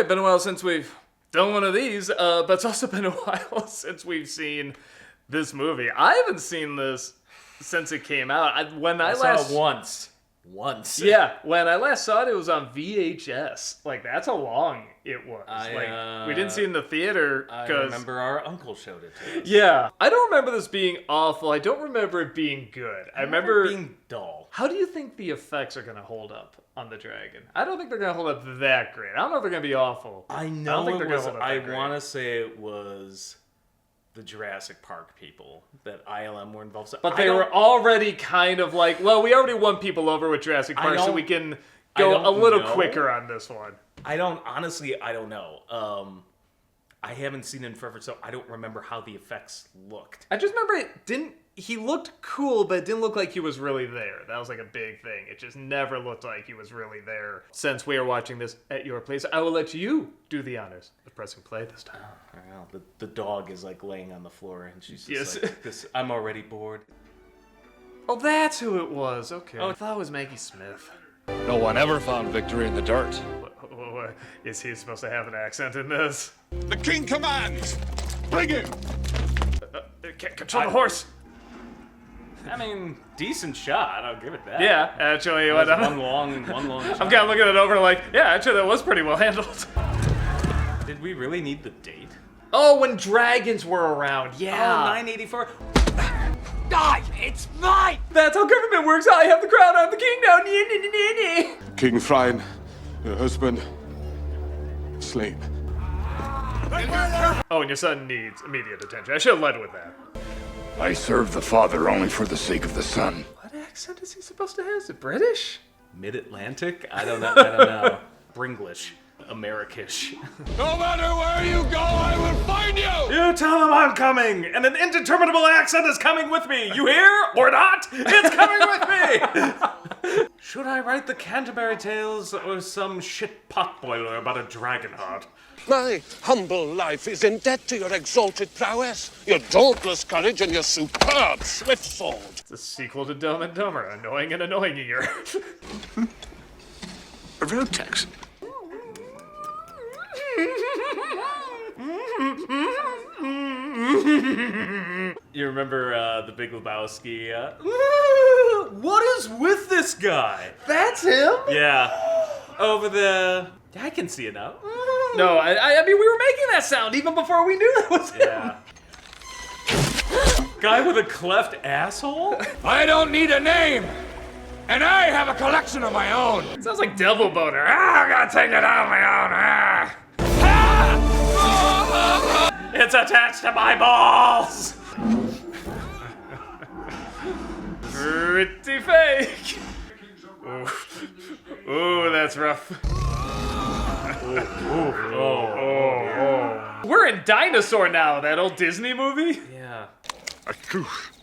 right, been a while since we've done one of these, but it's also been a while since we've seen this movie. I haven't seen this since it came out. I saw it once. Yeah, when I last saw it was on VHS. Like, that's how long it was. We didn't see it in the theater. I remember our uncle showed it to us. Yeah. I don't remember this being awful. I don't remember it being good. I remember it being dull. How do you think the effects are going to hold up on the dragon? I don't think they're going to hold up that great. I don't know if they're going to be awful. I don't think they're it was, gonna hold up I that great. want to say it was the Jurassic Park people that ILM were involved. But they were already kind of like, well, we already won people over with Jurassic Park, so we can go a little quicker on this one. I don't know. I haven't seen it in forever, so I don't remember how the effects looked. I just remember he looked cool, but it didn't look like he was really there. That was like a big thing. It just never looked like he was really there. Since we are watching this at your place, I will let you do the honors of pressing play this time. Well, the dog is like laying on the floor, and she's just like, I'm already bored. Oh, that's who it was. Okay. Oh, I thought it was Maggie Smith. No one ever found victory in the dirt. What, is he supposed to have an accent in this? The king commands! Bring him! Control the horse! I mean, decent shot. I'll give it that. Yeah, actually. One long shot. I'm kind of looking it over like, yeah, actually that was pretty well handled. Did we really need the date? Oh, when dragons were around, yeah. Oh, 984. Die! It's mine! That's how government works. I have the crown. I'm the king now. King Thrain, your husband, slain. Oh, and your son needs immediate attention. I should have led with that. I serve the father only for the sake of the son. What accent is he supposed to have? Is it British? Mid-Atlantic? I don't know. Bringlish. Americish. No matter where you go, I will find you! You tell them I'm coming, and an indeterminable accent is coming with me. You hear? Or not? It's coming with me! Should I write the Canterbury Tales or some shit potboiler about a Dragonheart? My humble life is in debt to your exalted prowess, your dauntless courage, and your superb swift sword. It's a sequel to Dumb and Dumber, annoying and annoyingier. A Vertex. You remember The Big Lebowski? What is with this guy? That's him? Yeah. Over the... I can see it now. No, I mean, we were making that sound even before we knew that was him. Yeah. Guy with a cleft asshole? I don't need a name! And I have a collection of my own! It sounds like Devil Boner. I gotta take it on my own. It's attached to my balls! Pretty fake. Ooh, that's rough. We're in Dinosaur now, that old Disney movie. Yeah.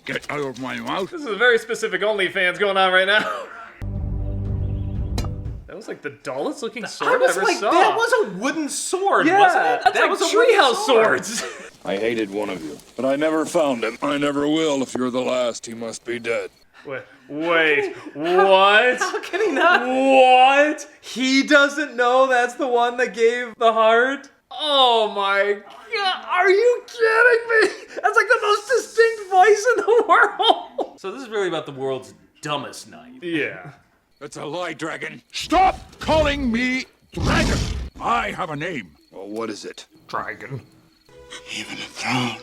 Get out of my mouth. This is a very specific OnlyFans going on right now. That was like the dullest looking sword I ever saw. That was a wooden sword, yeah, wasn't it? That's that like was a treehouse swords. I hated one of you, but I never found him. I never will. If you're the last, he must be dead. Wait, what? How can he not? What? He doesn't know that's the one that gave the heart? Oh my god, are you kidding me? That's like the most distinct voice in the world. So this is really about the world's dumbest knight. Yeah. That's a lie, Dragon. Stop calling me Dragon. I have a name. Well, what is it? Dragon. Even a throne.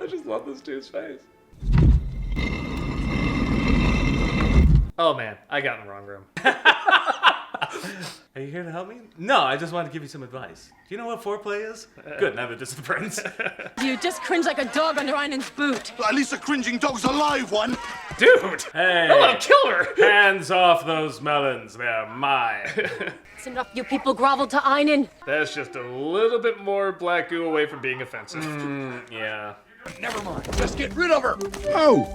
I just love this dude's face. Oh man, I got in the wrong room. Are you here to help me? No, I just wanted to give you some advice. Do you know what foreplay is? Good, neither does the prince. You just cringe like a dog under Einan's boot. At least a cringing dog's a live one. Dude! Hey! I want to kill her! Hands off those melons, they're mine. It's enough you people groveled to Einan. That's just a little bit more black goo away from being offensive. Yeah. Never mind. Just get rid of her. Oh,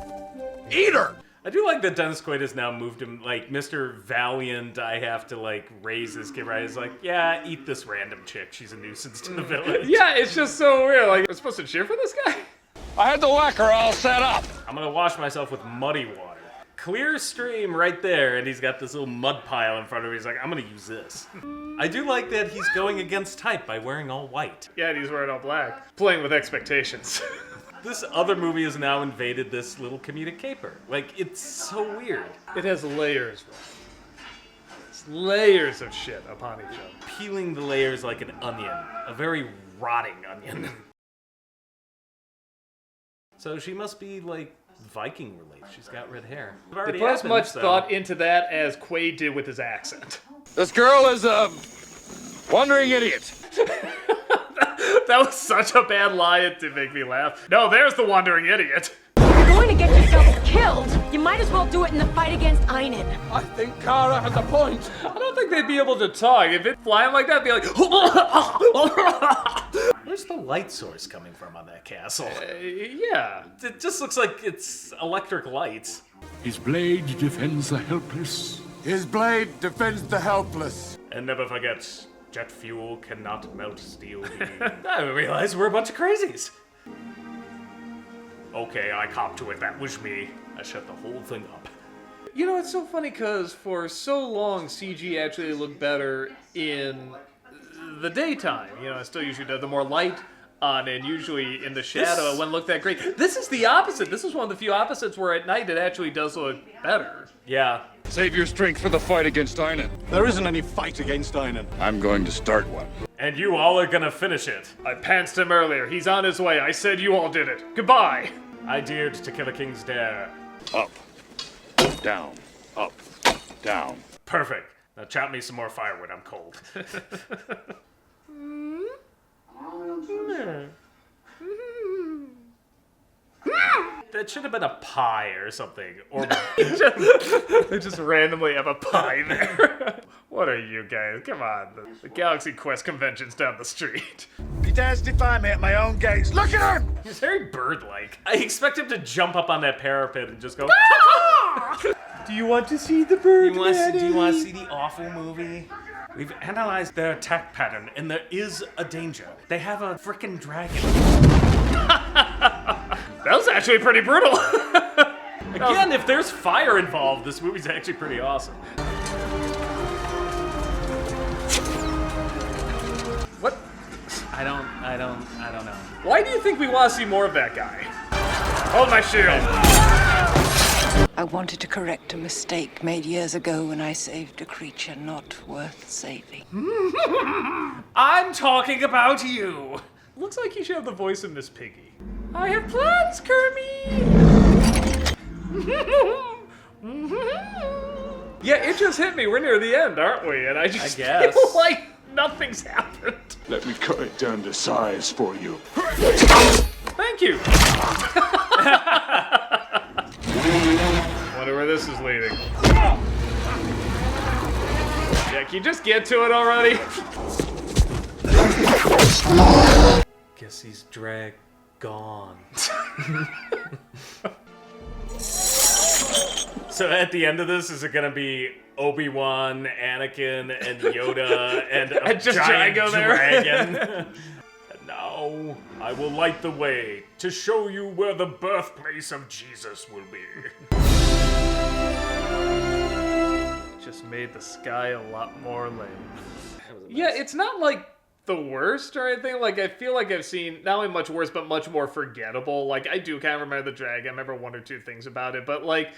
eat her. I do like that Dennis Quaid has now moved him, like, Mr. Valiant, I have to, like, raise this kid, right? He's like, yeah, eat this random chick. She's a nuisance to the village. Yeah, it's just so weird. Like, we're supposed to cheer for this guy? I had the whacker all set up. I'm gonna wash myself with muddy water. clear stream right there, and he's got this little mud pile in front of him. He's like, I'm gonna use this. I do like that he's going against type by wearing all white. Yeah, and he's wearing all black. Playing with expectations. This other movie has now invaded this little comedic caper. Like, it's so weird. It has layers, bro. It's layers of shit upon each other. Peeling the layers like an onion. A very rotting onion. So she must be, like, Viking related. She's got red hair. They put as much thought into that as Quaid did with his accent. This girl is a wandering idiot. That was such a bad lie, it did make me laugh. No, there's the wandering idiot. If you're going to get yourself killed, you might as well do it in the fight against Einan. I think Kara has a point. I don't think they'd be able to talk. If it flying like that, it'd be like... Where's the light source coming from on that castle? Yeah. It just looks like it's electric lights. His blade defends the helpless. His blade defends the helpless. And never forget, jet fuel cannot melt steel beams. I realize we're a bunch of crazies. Okay, I cop to it. That was me. I shut the whole thing up. You know, it's so funny because for so long, CG actually looked better in the daytime. You know, it still usually does. The more light on and usually in the shadow, it wouldn't look that great. This is the opposite. This is one of the few opposites where at night it actually does look better. Yeah. Save your strength for the fight against Einan. There isn't any fight against Einan. I'm going to start one. And you all are gonna finish it. I pantsed him earlier. He's on his way. I said you all did it. Goodbye. I dared to kill a king's dare. Up, down, up, down. Perfect. Now chop me some more firewood. I'm cold. That should have been a pie or something. Or They just randomly have a pie there. What are you guys? Come on. The Galaxy Quest convention's down the street. He dares defy me at my own gates. Look at him! he's very bird-like. I expect him to jump up on that parapet and just go. Do you want to see the bird? Do you want to see the awful movie? We've analyzed their attack pattern, and there is a danger. They have a frickin' dragon. That was actually pretty brutal. Again, if there's fire involved, this movie's actually pretty awesome. What? I don't know. Why do you think we want to see more of that guy? Hold my shield. I wanted to correct a mistake made years ago when I saved a creature not worth saving. I'm talking about you. Looks like you should have the voice of Miss Piggy. I have plans, Kermit! Yeah, it just hit me. We're near the end, aren't we? And I just guess. feel like nothing's happened. Let me cut it down to size for you. Thank you. Wonder where this is leading. Yeah, can you just get to it already? Guess he's gone. So at the end of this, is it gonna be Obi-Wan, Anakin, and Yoda, and a And just giant Django there? dragon? And now I will light the way to show you where the birthplace of Jesus will be. Just made the sky a lot more lame. Yeah, it's not like the worst or anything. Like, I feel like I've seen not only much worse, but much more forgettable. Like, I do kind of remember the dragon. I remember one or two things about it. But, like,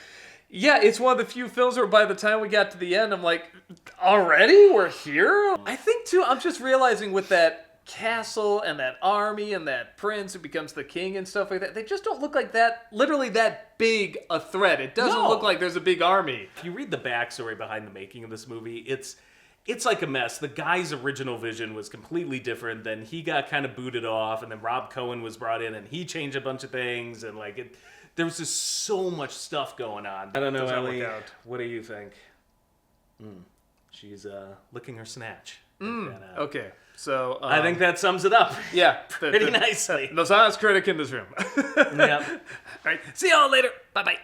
yeah, it's one of the few films where by the time we got to the end, I'm like, already? We're here? I think, too, I'm just realizing with that castle and that army and that prince who becomes the king and stuff like that, they just don't look like that, literally that big a threat. It doesn't No. look like there's a big army. If you read the backstory behind the making of this movie, it's like a mess. The guy's original vision was completely different. Then he got kind of booted off, and then Rob Cohen was brought in, and he changed a bunch of things, and like it. There was just so much stuff going on. I don't know, Doesn't Ellie. work out. What do you think? She's licking her snatch. Okay, so I think that sums it up. yeah, Pretty nicely. Nostalgia Critic in this room. Yep. All right, see y'all later. Bye bye.